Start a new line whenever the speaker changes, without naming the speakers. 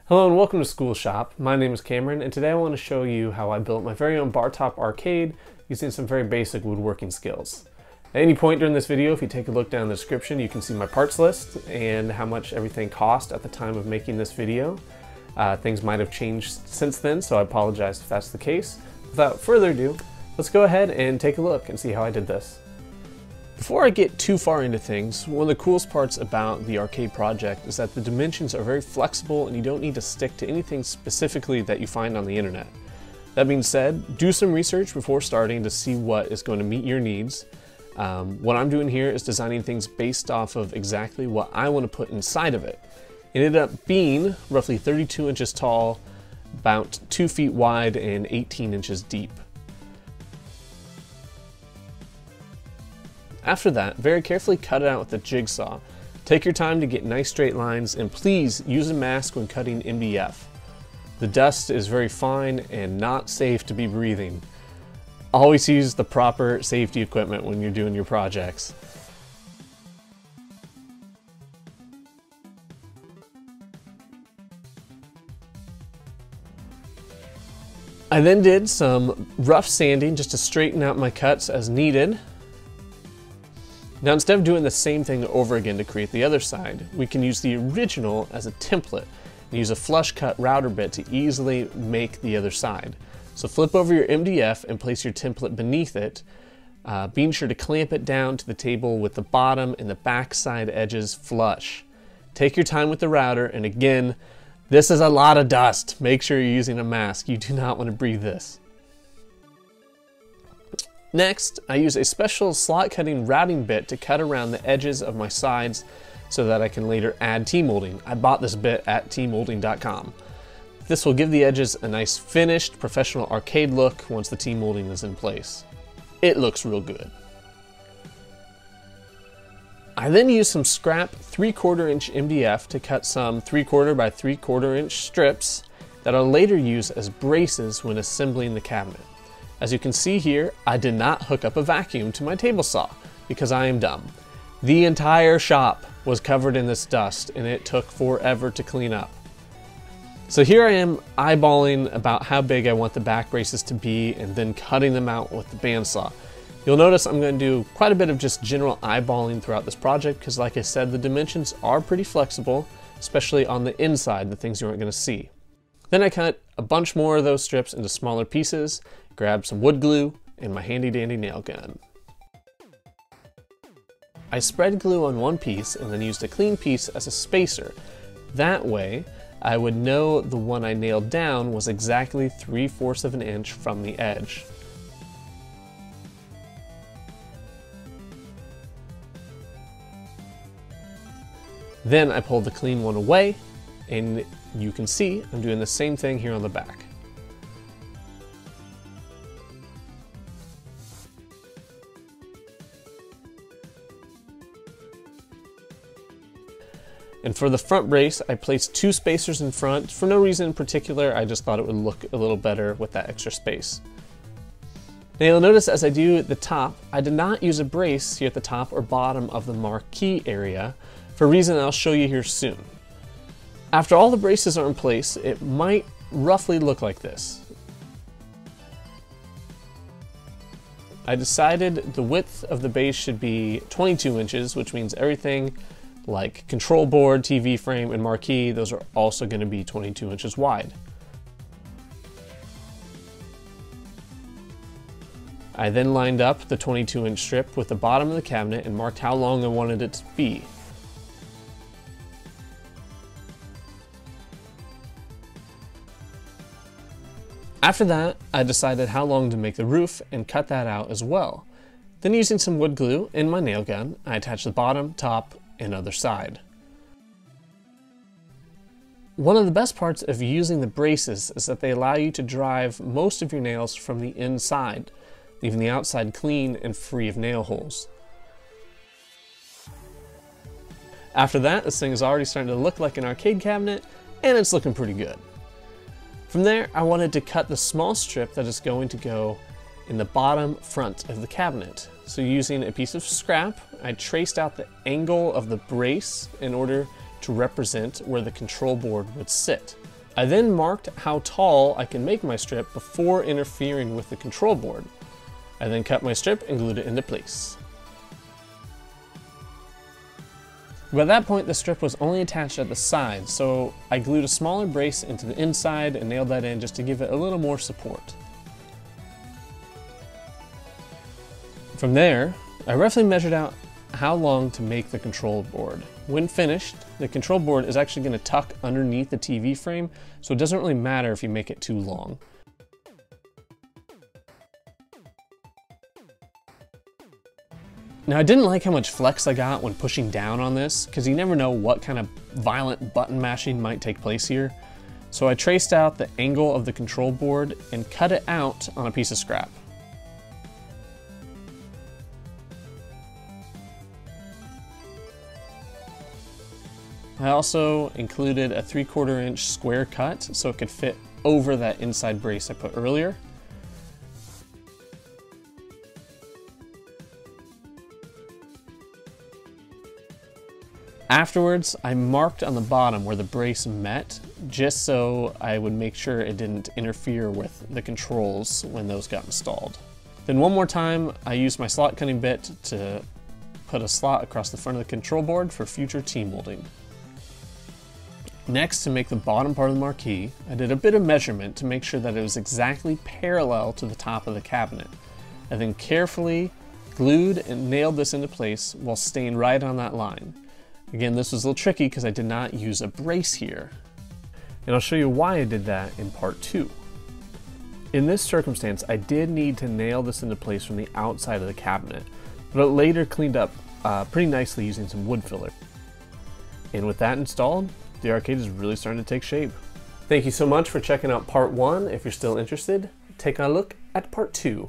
Hello and welcome to School Shop. My name is Cameron and today I want to show you how I built my very own Bartop arcade using some very basic woodworking skills. At any point during this video, if you take a look down in the description, you can see my parts list and how much everything cost at the time of making this video. Things might have changed since then, so I apologize if that's the case. Without further ado, let's go ahead and take a look and see how I did this. Before I get too far into things, one of the coolest parts about the arcade project is that the dimensions are very flexible and you don't need to stick to anything specifically that you find on the internet. That being said, do some research before starting to see what is going to meet your needs. What I'm doing here is designing things based off of exactly what I want to put inside of it. It ended up being roughly 32 inches tall, about 2 feet wide, and 18 inches deep. After that, very carefully cut it out with a jigsaw. Take your time to get nice straight lines, and please use a mask when cutting MDF. The dust is very fine and not safe to be breathing. Always use the proper safety equipment when you're doing your projects. I then did some rough sanding just to straighten out my cuts as needed. Now, instead of doing the same thing over again to create the other side, we can use the original as a template and use a flush cut router bit to easily make the other side. So flip over your MDF and place your template beneath it, being sure to clamp it down to the table with the bottom and the back side edges flush. Take your time with the router, and again, this is a lot of dust. Make sure you're using a mask. You do not want to breathe this. Next, I use a special slot cutting routing bit to cut around the edges of my sides so that I can later add T-molding. I bought this bit at tmolding.com. This will give the edges a nice finished professional arcade look once the T-molding is in place. It looks real good. I then used some scrap 3/4 inch MDF to cut some 3/4 by 3/4 inch strips that I'll later use as braces when assembling the cabinet. As you can see here, I did not hook up a vacuum to my table saw because I am dumb. The entire shop was covered in this dust and it took forever to clean up. So here I am eyeballing about how big I want the back braces to be and then cutting them out with the bandsaw. You'll notice I'm going to do quite a bit of just general eyeballing throughout this project because, like I said, the dimensions are pretty flexible, especially on the inside, the things you aren't going to see. Then I cut a bunch more of those strips into smaller pieces, grabbed some wood glue, and my handy dandy nail gun. I spread glue on one piece and then used a clean piece as a spacer. That way, I would know the one I nailed down was exactly 3/4 of an inch from the edge. Then I pulled the clean one away, and you can see I'm doing the same thing here on the back. And for the front brace, I placed 2 spacers in front. For no reason in particular, I just thought it would look a little better with that extra space. Now you'll notice as I do at the top, I did not use a brace here at the top or bottom of the marquee area for a reason I'll show you here soon. After all the braces are in place, it might roughly look like this. I decided the width of the base should be 22 inches, which means everything like control board, TV frame, and marquee, those are also going to be 22 inches wide. I then lined up the 22-inch strip with the bottom of the cabinet and marked how long I wanted it to be. After that, I decided how long to make the roof and cut that out as well. Then, using some wood glue and my nail gun, I attached the bottom, top, and other side. One of the best parts of using the braces is that they allow you to drive most of your nails from the inside, leaving the outside clean and free of nail holes. After that, this thing is already starting to look like an arcade cabinet, and it's looking pretty good. From there, I wanted to cut the small strip that is going to go in the bottom front of the cabinet. So using a piece of scrap, I traced out the angle of the brace in order to represent where the control board would sit. I then marked how tall I can make my strip before interfering with the control board. I then cut my strip and glued it into place. By that point, the strip was only attached at the side, so I glued a smaller brace into the inside and nailed that in just to give it a little more support. From there, I roughly measured out how long to make the control board. When finished, the control board is actually going to tuck underneath the TV frame, so it doesn't really matter if you make it too long. Now, I didn't like how much flex I got when pushing down on this, because you never know what kind of violent button mashing might take place here. So I traced out the angle of the control board and cut it out on a piece of scrap. I also included a 3/4 inch square cut so it could fit over that inside brace I put earlier. Afterwards, I marked on the bottom where the brace met, just so I would make sure it didn't interfere with the controls when those got installed. Then one more time, I used my slot cutting bit to put a slot across the front of the control board for future T-molding. Next, to make the bottom part of the marquee, I did a bit of measurement to make sure that it was exactly parallel to the top of the cabinet. I then carefully glued and nailed this into place while staying right on that line. Again, this was a little tricky because I did not use a brace here. And I'll show you why I did that in part 2. In this circumstance, I did need to nail this into place from the outside of the cabinet, but it later cleaned up pretty nicely using some wood filler. And with that installed, the arcade is really starting to take shape. Thank you so much for checking out part 1. If you're still interested, take a look at part 2.